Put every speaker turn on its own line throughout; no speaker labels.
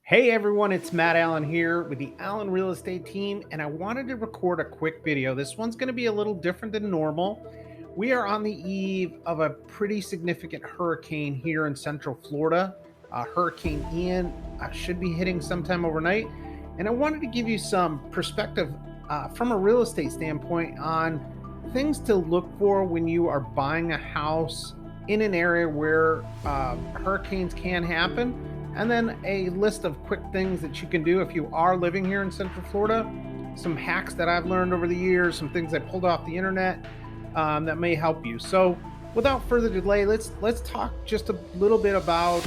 Hey everyone, it's Matt Allen here with the Allen Real Estate team, and I wanted to record a quick video. This one's going to be a little different than normal. We are on the eve of a pretty significant hurricane here in Central Florida. Hurricane Ian should be hitting sometime overnight, and I wanted to give you some perspective from a real estate standpoint on things to look for when you are buying a house in an area where hurricanes can happen, and then a list of quick things that you can do if you are living here in Central Florida. Some hacks that I've learned over the years, some things I pulled off the internet that may help you. So, without further delay, let's talk just a little bit about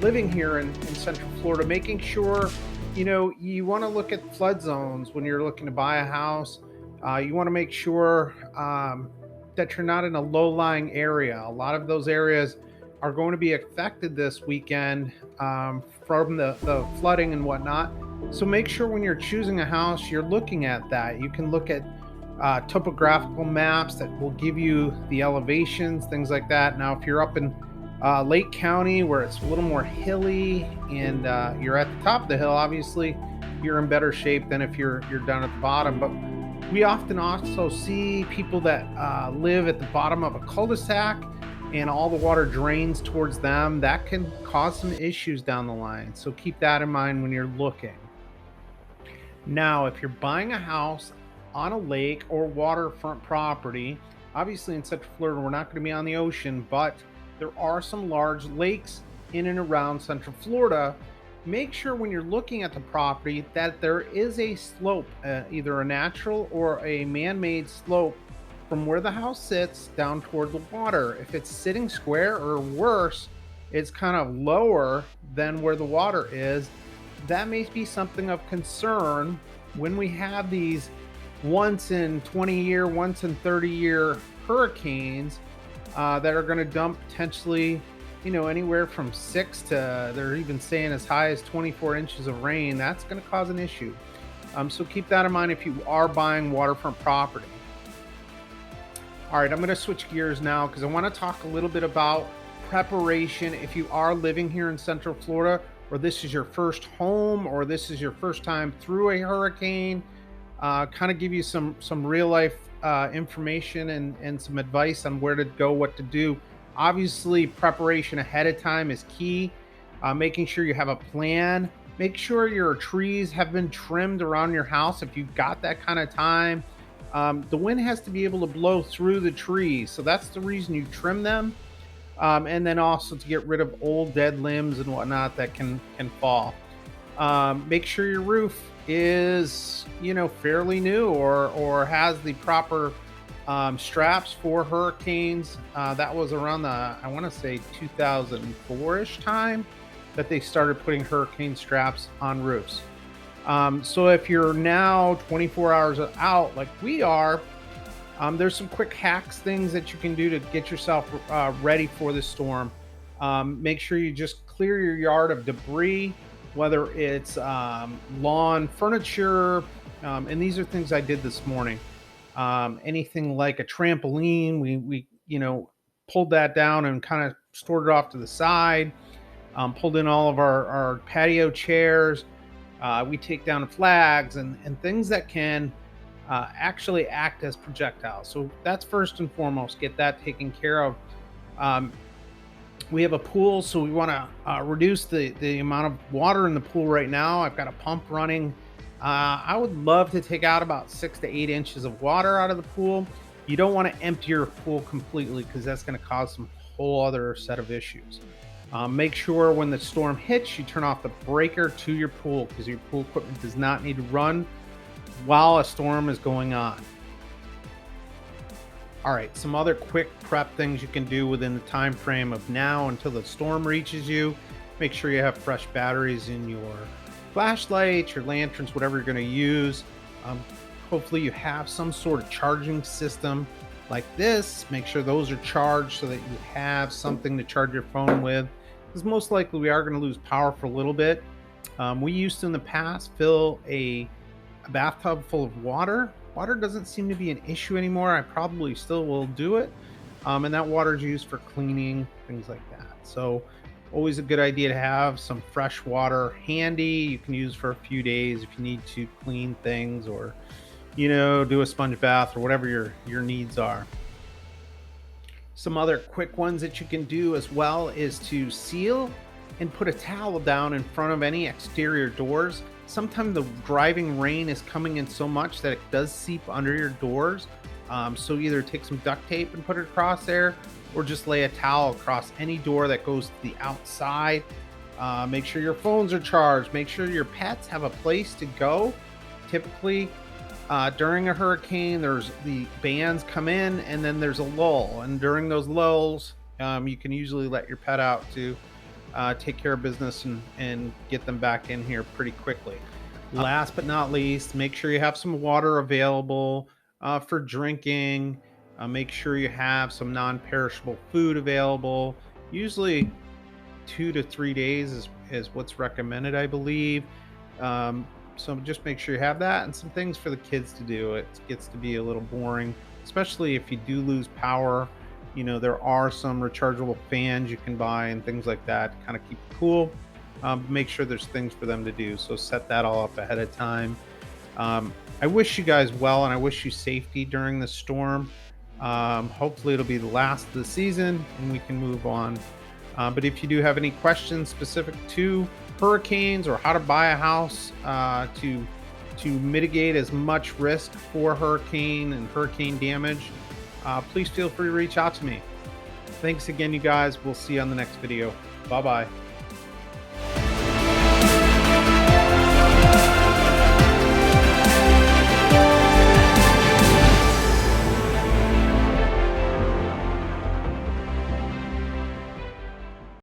living here in Central Florida. Making sure you want to look at flood zones when you're looking to buy a house. You want to make sure that you're not in a low-lying area. A lot of those areas are going to be affected this weekend from the flooding and whatnot. So make sure when you're choosing a house, you're looking at that. You can look at topographical maps that will give you the elevations, things like that. Now, if you're up in Lake County where it's a little more hilly and you're at the top of the hill, obviously you're in better shape than if you're down at the bottom. But we often also see people that live at the bottom of a cul-de-sac and all the water drains towards them. That can cause some issues down the line. So keep that in mind when you're looking. Now, if you're buying a house on a lake or waterfront property, obviously in Central Florida, we're not going to be on the ocean, but there are some large lakes in and around Central Florida. Make sure when you're looking at the property that there is a slope, either a natural or a man-made slope from where the house sits down toward the water. If it's sitting square or worse, it's kind of lower than where the water is, that may be something of concern when we have these once in 20 year, once in 30 year hurricanes that are going to dump potentially, anywhere from 6 to, they're even saying as high as 24 inches of rain. That's going to cause an issue. So keep that in mind if you are buying waterfront property. All right, I'm going to switch gears now because I want to talk a little bit about preparation if you are living here in Central Florida, or this is your first home, or this is your first time through a hurricane. Kind of give you some real life information and some advice on where to go, what to do. Obviously, preparation ahead of time is key. Making sure you have a plan. Make sure your trees have been trimmed around your house if you've got that kind of time. The wind has to be able to blow through the trees, so that's the reason you trim them, and then also to get rid of old dead limbs and whatnot that can fall. Make sure your roof is fairly new or has the proper straps for hurricanes. That was around I want to say 2004ish time that they started putting hurricane straps on roofs. So if you're now 24 hours out like we are, there's some quick hacks, things that you can do to get yourself ready for the storm. Make sure you just clear your yard of debris, whether it's lawn furniture, and these are things I did this morning. Anything like a trampoline, we pulled that down and kind of stored it off to the side. Pulled in all of our patio chairs. We take down flags and things that can actually act as projectiles. So that's first and foremost, get that taken care of. We have a pool, so we want to reduce the amount of water in the pool right now. I've got a pump running. I would love to take out about 6 to 8 inches of water out of the pool. You don't want to empty your pool completely because that's going to cause some whole other set of issues. Make sure when the storm hits, you turn off the breaker to your pool because your pool equipment does not need to run while a storm is going on. All right, some other quick prep things you can do within the time frame of now until the storm reaches you. Make sure you have fresh batteries in your flashlights, your lanterns, whatever you're going to use. Hopefully you have some sort of charging system like this. Make sure those are charged so that you have something to charge your phone with, because most likely we are going to lose power for a little bit. We used to in the past fill a bathtub full of water. Water doesn't seem to be an issue anymore. I probably still will do it. And that water is used for cleaning, things like that. So Always a good idea to have some fresh water handy. You can use for a few days if you need to clean things, or do a sponge bath, or whatever your needs are. Some other quick ones that you can do as well is to seal and put a towel down in front of any exterior doors. Sometimes the driving rain is coming in so much that it does seep under your doors. So either take some duct tape and put it across there, or just lay a towel across any door that goes to the outside. Make sure your phones are charged. Make sure your pets have a place to go. Typically, during a hurricane, there's the bands come in and then there's a lull. And during those lulls, you can usually let your pet out to take care of business and get them back in here pretty quickly. Last but not least, make sure you have some water available for drinking. Make sure you have some non-perishable food available. Usually 2 to 3 days is what's recommended, I believe. So just make sure you have that, and some things for the kids to do. It gets to be a little boring, especially if you do lose power. There are some rechargeable fans you can buy and things like that to kind of keep it cool. Make sure there's things for them to do. So set that all up ahead of time. I wish you guys well, and I wish you safety during the storm. Hopefully it'll be the last of the season and we can move on. But if you do have any questions specific to hurricanes, or how to buy a house to mitigate as much risk for hurricane and hurricane damage, please feel free to reach out to me. Thanks again, you guys. We'll see you on the next video. Bye bye.